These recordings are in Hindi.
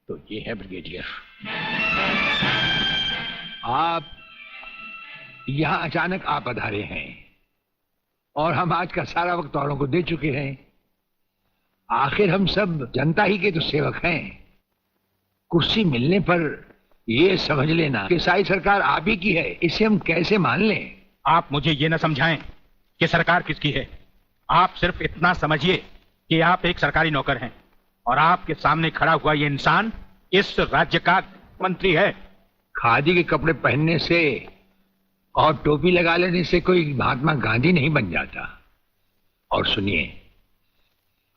तो ये है ब्रिगेडियर। आप यहां अचानक आप पधारे हैं और हम आज का सारा वक्त औरों को दे चुके हैं। आखिर हम सब जनता ही के तो सेवक हैं। कुर्सी मिलने पर ये समझ लेना कि सारी सरकार आप ही की है, इसे हम कैसे मान लें? आप मुझे ये न समझाएं कि सरकार किसकी है। आप सिर्फ इतना समझिए कि आप एक सरकारी नौकर हैं और आपके सामने खड़ा हुआ ये इंसान इस राज्य का मंत्री है। खादी के कपड़े पहनने से और टोपी लगा लेने से कोई महात्मा गांधी नहीं बन जाता। और सुनिए,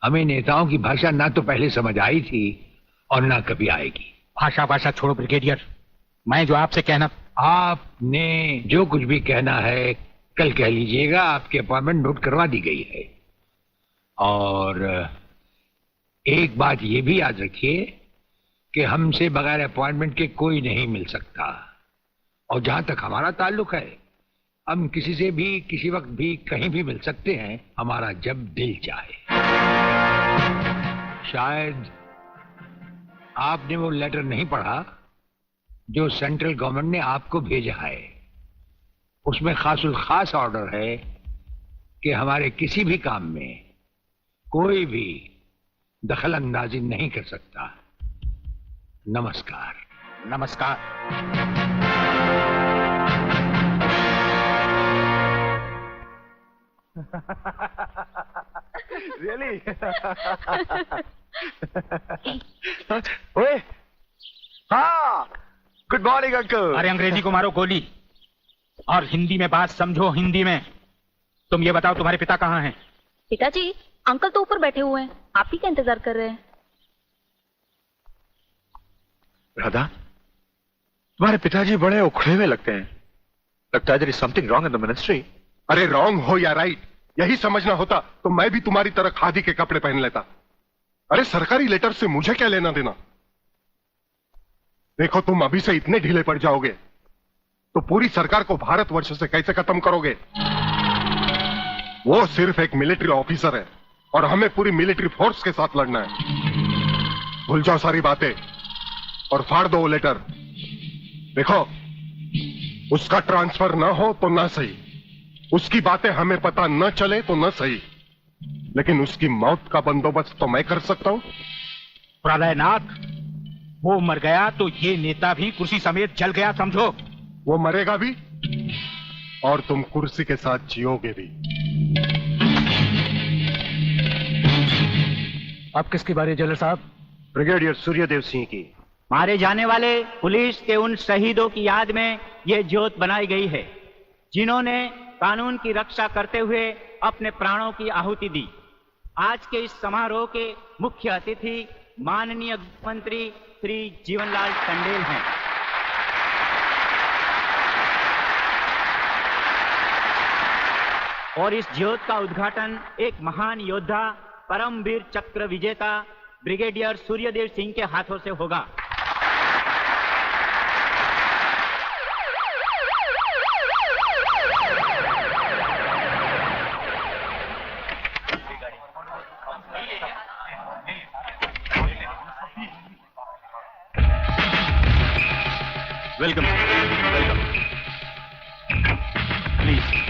हमें नेताओं की भाषा ना तो पहले समझ आई थी और ना कभी आएगी। भाषा छोड़ो ब्रिगेडियर, मैं जो आपसे कहना। आपने जो कुछ भी कहना है कल कह लीजिएगा। आपकी अपॉइंटमेंट नोट करवा दी गई है। और एक बात ये भी याद रखिए कि हमसे बगैर अपॉइंटमेंट के कोई नहीं मिल सकता। और जहां तक हमारा ताल्लुक है, हम किसी से भी किसी वक्त भी कहीं भी मिल सकते हैं, हमारा जब दिल चाहे। शायद आपने वो लेटर नहीं पढ़ा जो सेंट्रल गवर्नमेंट ने आपको भेजा है। उसमें खासुल खास ऑर्डर है कि हमारे किसी भी काम में कोई भी दखल अंदाजी नहीं कर सकता। नमस्कार। नमस्कार। Really? ओए, हाँ, गुड मॉर्निंग अंकल। अरे अंग्रेजी को मारो गोली और हिंदी में बात समझो। हिंदी में तुम ये बताओ, तुम्हारे पिता कहाँ हैं? पिताजी, अंकल तो ऊपर बैठे हुए हैं, आप ही का इंतजार कर रहे हैं। राधा, तुम्हारे पिताजी बड़े उखड़े हुए लगते हैं। लगता है there is something wrong in the ministry। अरे रॉन्ग हो या राइट, यही समझना होता तो मैं भी तुम्हारी तरह खादी के कपड़े पहन लेता। अरे सरकारी लेटर से मुझे क्या लेना देना। देखो, तुम अभी से इतने ढीले पड़ जाओगे तो पूरी सरकार को भारतवर्ष से कैसे खत्म करोगे? वो सिर्फ एक मिलिट्री ऑफिसर है और हमें पूरी मिलिट्री फोर्स के साथ लड़ना है। भूल जाओ सारी बातें और फाड़ दो वो लेटर। देखो, उसका ट्रांसफर ना हो तो ना सही, उसकी बातें हमें पता न चले तो न सही, लेकिन उसकी मौत का बंदोबस्त तो मैं कर सकता हूं। प्रलयनाथ, वो मर गया तो ये नेता भी कुर्सी समेत जल गया, समझो। वो मरेगा भी और तुम कुर्सी के साथ जियोगे भी। आप किसकी बारी जनरल साहब? ब्रिगेडियर सूर्यदेव सिंह की। मारे जाने वाले पुलिस के उन शहीदों की याद में ये ज्योत बनाई गई है जिन्होंने कानून की रक्षा करते हुए अपने प्राणों की आहुति दी। आज के इस समारोह के मुख्य अतिथि माननीय मंत्री श्री जीवनलाल टंडेल हैं। और इस ज्योत का उद्घाटन एक महान योद्धा, परमवीर चक्र विजेता ब्रिगेडियर सूर्यदेव सिंह के हाथों से होगा। Welcome, welcome. प्लीज।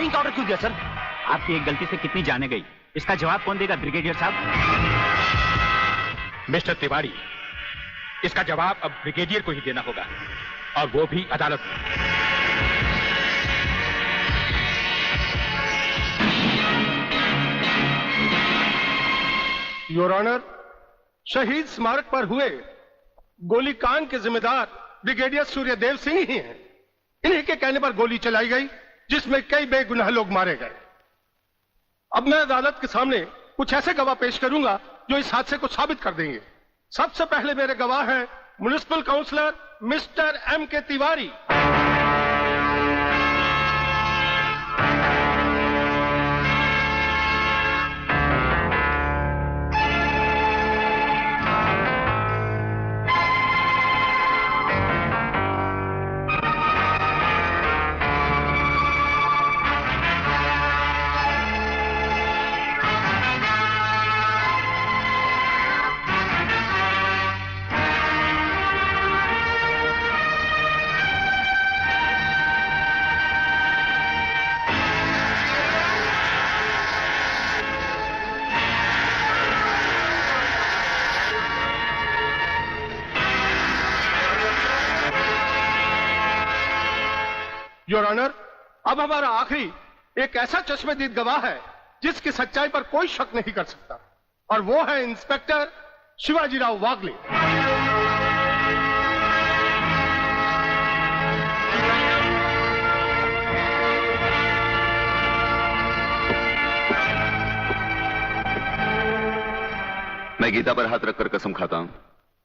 फायरिंग का ऑर्डर क्यों दिया सर? आपकी एक गलती से कितनी जाने गई, इसका जवाब कौन देगा ब्रिगेडियर साहब? मिस्टर तिवारी, इसका जवाब अब ब्रिगेडियर को ही देना होगा, और वो भी अदालत में। योर ऑनर, शहीद स्मारक पर हुए गोलीकांड के जिम्मेदार ब्रिगेडियर सूर्यदेव सिंह ही हैं। इन्हीं के कहने पर गोली चलाई गई, जिसमें कई बेगुनाह लोग मारे गए। अब मैं अदालत के सामने कुछ ऐसे गवाह पेश करूंगा जो इस हादसे को साबित कर देंगे। सबसे पहले मेरे गवाह हैं municipal councillor mister M.K. Tiwari. Your honour, अब हमारा आखिरी एक ऐसा चश्मदीद गवाह है जिसकी सच्चाई पर कोई शक नहीं कर सकता, और वो है इंस्पेक्टर शिवाजीराव वागले। मैं गीता पर हाथ रखकर कसम खाता हूं,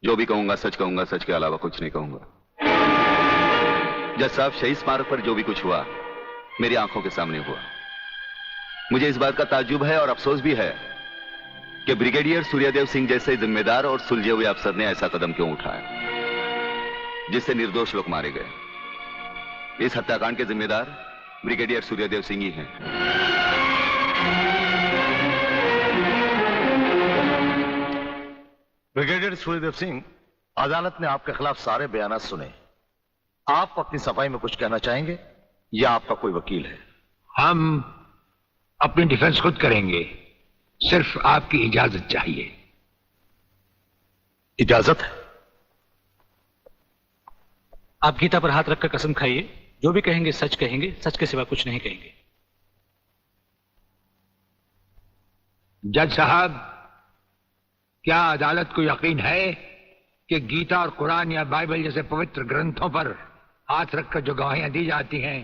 जो भी कहूंगा सच कहूंगा, सच के अलावा कुछ नहीं कहूंगा। जज साहब, शहीद स्मारक पर जो भी कुछ हुआ मेरी आंखों के सामने हुआ। मुझे इस बात का ताज्जुब है और अफसोस भी है कि ब्रिगेडियर सूर्यदेव सिंह जैसे जिम्मेदार और सुलझे हुए अफसर ने ऐसा कदम क्यों उठाया जिससे निर्दोष लोग मारे गए। इस हत्याकांड के जिम्मेदार ब्रिगेडियर सूर्यदेव सिंह ही हैं। ब्रिगेडियर सूर्यदेव सिंह, अदालत ने आपके खिलाफ सारे बयान सुने। आप अपनी सफाई में कुछ कहना चाहेंगे या आपका कोई वकील है? हम अपनी डिफेंस खुद करेंगे, सिर्फ आपकी इजाजत चाहिए। इजाजत है? आप गीता पर हाथ रखकर कसम खाइए, जो भी कहेंगे सच कहेंगे, सच के सिवा कुछ नहीं कहेंगे। जज साहब, क्या अदालत को यकीन है कि गीता और कुरान या बाइबल जैसे पवित्र ग्रंथों पर हाथ रखकर जो गवाहियां दी जाती हैं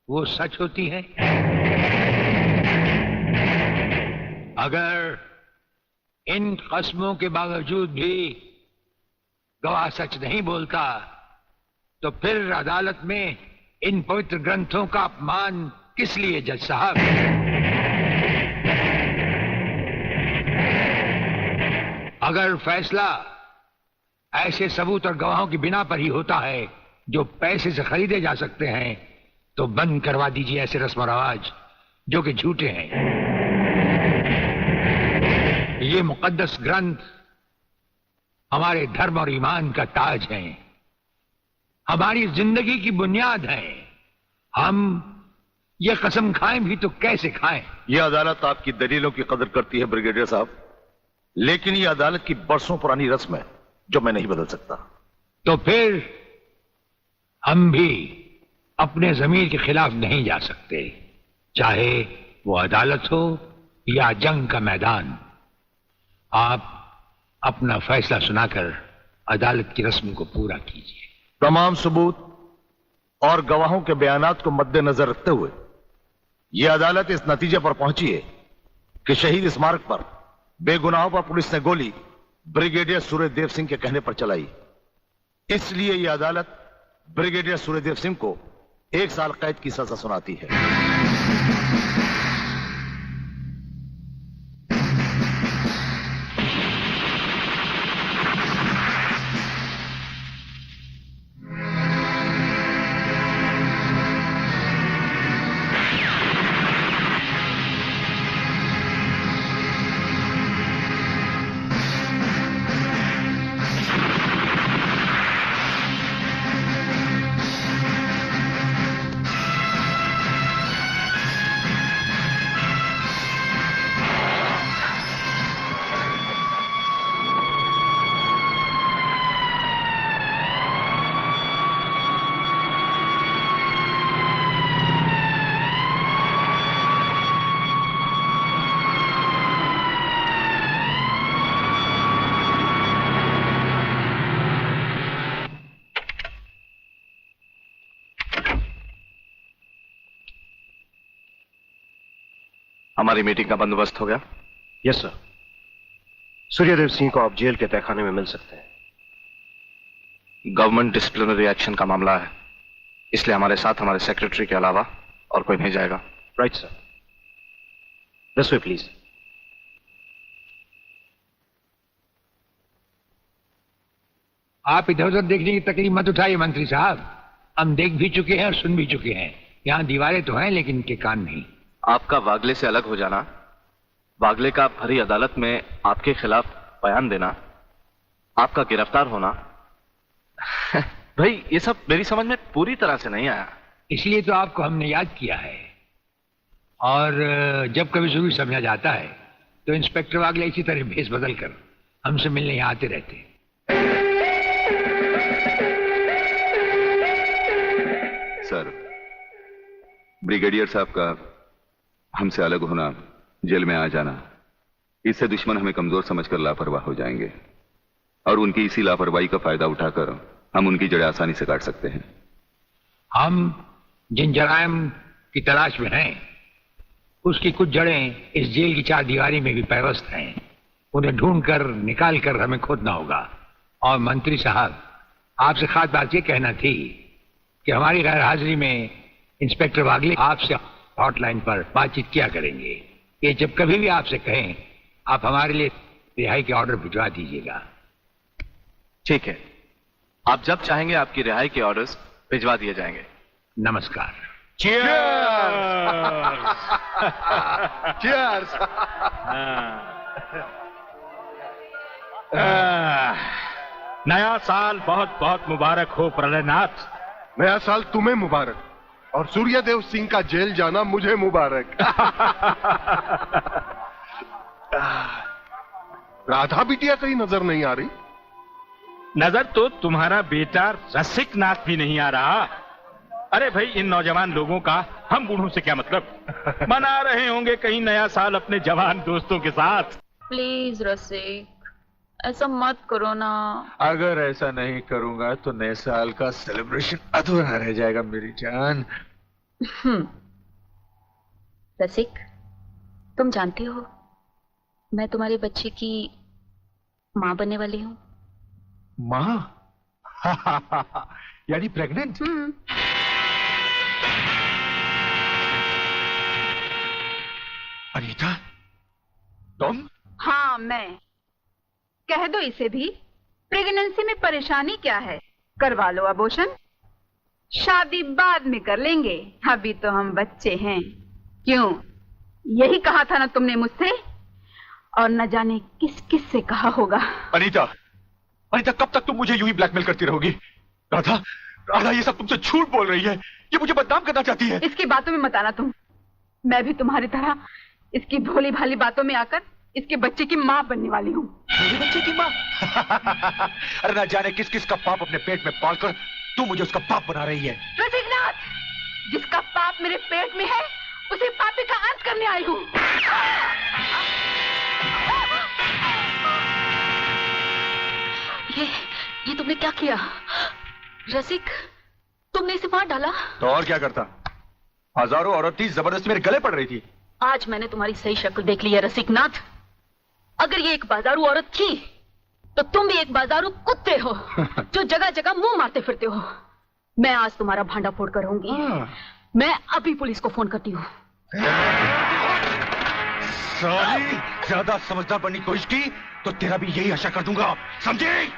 वो सच होती हैं? अगर इन कस्मों के बावजूद भी गवाह सच नहीं बोलता तो फिर अदालत में इन पवित्र ग्रंथों का अपमान किस लिए जज साहब? अगर फैसला ऐसे सबूत और गवाहों की बिना पर ही होता है जो पैसे से खरीदे जा सकते हैं, तो बंद करवा दीजिए ऐसे रस्म और रवाज जो कि झूठे हैं। ये मुकद्दस ग्रंथ हमारे धर्म और ईमान का ताज है, हमारी जिंदगी की बुनियाद है। हम ये कसम खाएं भी तो कैसे खाएं? यह अदालत आपकी दलीलों की कदर करती है ब्रिगेडियर साहब, लेकिन यह अदालत की बरसों पुरानी रस्म है जो मैं नहीं बदल सकता। तो फिर हम भी अपने जमीर के खिलाफ नहीं जा सकते, चाहे वो अदालत हो या जंग का मैदान। आप अपना फैसला सुनाकर अदालत की रस्म को पूरा कीजिए। तमाम सबूत और गवाहों के बयानात को मद्देनजर रखते हुए यह अदालत इस नतीजे पर पहुंची है कि शहीद स्मारक पर बेगुनाहों पर पुलिस ने गोली ब्रिगेडियर सूर्यदेव सिंह के कहने पर चलाई। इसलिए यह अदालत ब्रिगेडियर सूर्यदेव सिंह को 1 साल कैद की सजा सुनाती है। हमारी मीटिंग का बंदोबस्त हो गया? Yes sir. सूर्यदेव सिंह को आप जेल के तहखाने में मिल सकते हैं। गवर्नमेंट डिसिप्लिनरी एक्शन का मामला है, इसलिए हमारे साथ हमारे सेक्रेटरी के अलावा और कोई नहीं जाएगा। Right sir. This way please. आप इधर उधर देखने की तकलीफ मत उठाइए मंत्री साहब, हम देख भी चुके हैं और सुन भी चुके हैं। यहाँ दीवारें तो हैं लेकिन इनके कान नहीं। आपका वागले से अलग हो जाना, वागले का भरी अदालत में आपके खिलाफ बयान देना, आपका गिरफ्तार होना भाई ये सब मेरी समझ में पूरी तरह से नहीं आया। इसलिए तो आपको हमने याद किया है। और जब कभी जरूरी समझा जाता है तो इंस्पेक्टर वागले इसी तरह भेस बदल कर हमसे मिलने यहाँ आते रहते हैं। सर, ब्रिगेडियर साहब का हमसे अलग होना, जेल में आ जाना, इससे दुश्मन हमें कमजोर समझकर लापरवाह हो जाएंगे और उनकी इसी लापरवाही का फायदा उठाकर हम उनकी जड़ें आसानी से काट सकते हैं। हम जिन जराइम की तलाश में हैं, उसकी कुछ जड़ें इस जेल की चार दीवारी में भी पैवस्त हैं। उन्हें ढूंढकर निकाल कर हमें खोदना होगा। और मंत्री साहब, आपसे खास बात ये कहना थी कि हमारी गैर हाजिरी में इंस्पेक्टर वागले आपसे हॉटलाइन पर बातचीत किया करेंगे। ये जब कभी भी आपसे कहें, आप हमारे लिए रिहाई के ऑर्डर भिजवा दीजिएगा। ठीक है, आप जब चाहेंगे आपकी रिहाई के ऑर्डर्स भिजवा दिए जाएंगे। नमस्कार। Cheers! नया साल बहुत बहुत मुबारक हो प्रलयनाथ। नया साल तुम्हें मुबारक और सूर्यदेव सिंह का जेल जाना मुझे मुबारक। राधा बिटिया कहीं नजर नहीं आ रही? नजर तो तुम्हारा बेटा रसिक नाथ भी नहीं आ रहा। अरे भाई, इन नौजवान लोगों का हम बूढ़ों से क्या मतलब? मना रहे होंगे कहीं नया साल अपने जवान दोस्तों के साथ। प्लीज रसिक, ऐसा मत करो ना। अगर ऐसा नहीं करूंगा तो नए साल का सेलिब्रेशन अधूरा रह जाएगा मेरी जान। रसिक, तुम जानते हो मैं तुम्हारे बच्चे की माँ बनने वाली हूँ। माँ? यानी प्रेग्नेंट? अनीता, तुम? हाँ, मैं। कह दो इसे भी, प्रेगनेंसी में परेशानी क्या है, करवा लो अबॉर्शन, शादी बाद में कर लेंगे, अभी तो हम बच्चे हैं। क्यों, यही कहा था ना तुमने मुझसे? और न जाने किस किस से कहा होगा। अनीता, अनीता, कब तक तुम मुझे यूं ही ब्लैकमेल करती रहोगी? राधा, राधा ये सब तुमसे झूठ बोल रही है, ये मुझे बदनाम करना चाहती है। इसकी बातों में मत आना तुम। मैं भी तुम्हारी तरह इसकी भोली भाली बातों में आकर इसके बच्चे की माँ बनने वाली हूँ। मेरे बच्चे की माँ? अरे ना जाने किस किस का पाप अपने पेट में पालकर तू मुझे उसका पाप बना रही है। रसिकनाथ, जिसका पाप मेरे पेट में है उसे पापी का अंत करने आई हूँ। ये तुमने क्या किया? रसिक, तुमने इसे मार डाला? तो और क्या करता? हजारों औरतें जबरदस्ती मेरे गले पड़ रही थी। आज मैंने तुम्हारी सही शक्ल देख ली है रसिकनाथ। अगर ये एक बाजारू औरत थी तो तुम भी एक बाजारू कुत्ते हो जो जगह जगह मुंह मारते फिरते हो। मैं आज तुम्हारा भांडा फोड़ कर रहूंगी। मैं अभी पुलिस को फोन करती हूँ। साली, ज्यादा समझदार बनने की कोशिश की तो तेरा भी यही आशा कर दूंगा, समझे?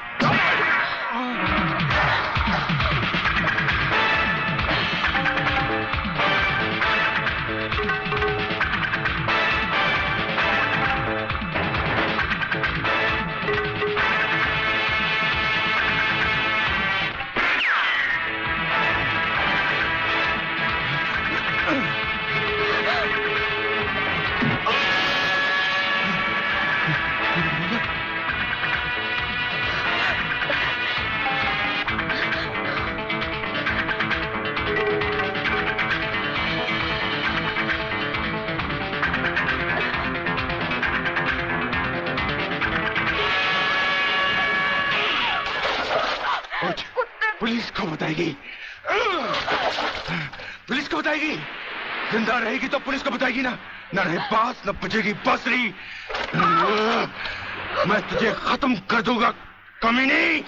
पुलिस को बताएगी, पुलिस को बताएगी। जिंदा रहेगी तो पुलिस को बताएगी ना। न रहे बांस न बजेगी बांसुरी। मैं तुझे खत्म कर दूंगा कमीनी।